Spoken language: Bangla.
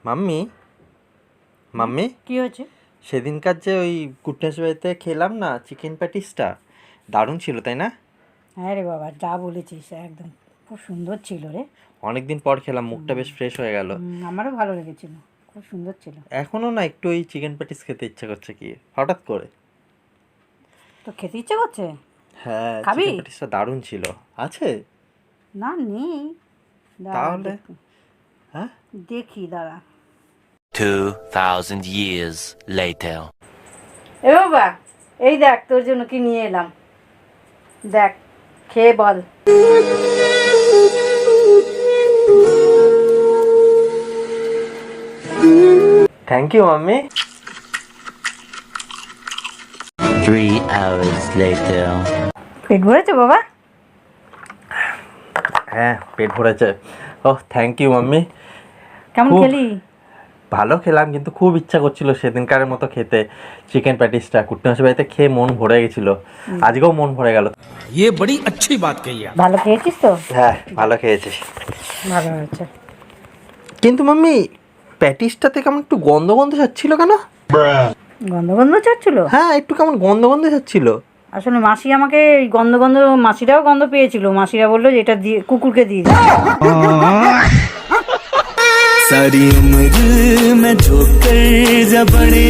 মাম্মি মাম্মি কি হয়েছে? সেদিনকার যে ওই কুটনেস বাড়িতে খেলাম না চিকেন প্যাটিসটা, দারুণ ছিল তাই না? হ্যাঁ রে বাবা, যা বলেছিস একদম খুব সুন্দর ছিল রে। অনেকদিন পর খেলাম, মুখটা বেশ ফ্রেশ হয়ে গেল। আমারও ভালো লেগেছিল, খুব সুন্দর ছিল। এখনো না একটু ওই চিকেন প্যাটিস খেতে ইচ্ছা করছে কি হঠাৎ করে। তো খেতে ইচ্ছে করছে? হ্যাঁ, খাবি? চিকেন প্যাটিসটা দারুণ ছিল। আছে না নেই, দাঁড়া তাহলে? দেখি। হ্যাঁ, দেখি দাঁড়া। 2000 years later. এ বাবা, এই দেখ তোর জন্য কি নিয়ে এলাম, দেখ খেয়ে বল। Thank you mummy. 3 hours later. পেট ভরেছে বাবা? হ্যাঁ, পেট ভরেছে। Oh, thank you mummy. কেমন খুব খেলি? ভালো খেলাম, কিন্তু খুব ইচ্ছা করছিল সেদিনকারের মতো খেতে চিকেন প্যাটিসটা। কুটনেস বাড়িতে খেয়ে মন ভরে গেছিল, আজকেও মন ভরে গেল। ये बड़ी अच्छी बात कही है। ভালো খেয়েছিস তো? হ্যাঁ, ভালো খেয়েছিস। ভালো হয়েছে। কিন্তু মাম্মি, প্যাটিসটাতে কেমন একটু গন্ধ গন্ধ যাচ্ছিল কেন? গন্ধ গন্ধ চাচ্ছিল? হ্যাঁ, একটু কেমন গন্ধ গন্ধ যাচ্ছিল। আসলে মাসি আমাকে এই গন্ধ গন্ধ, মাসিরাও গন্ধ পেয়েছিল, মাসিরা বললো যে এটা দিয়ে কুকুরকে দিয়ে দিই। सारी उम्र मैं झोंकर जा बड़े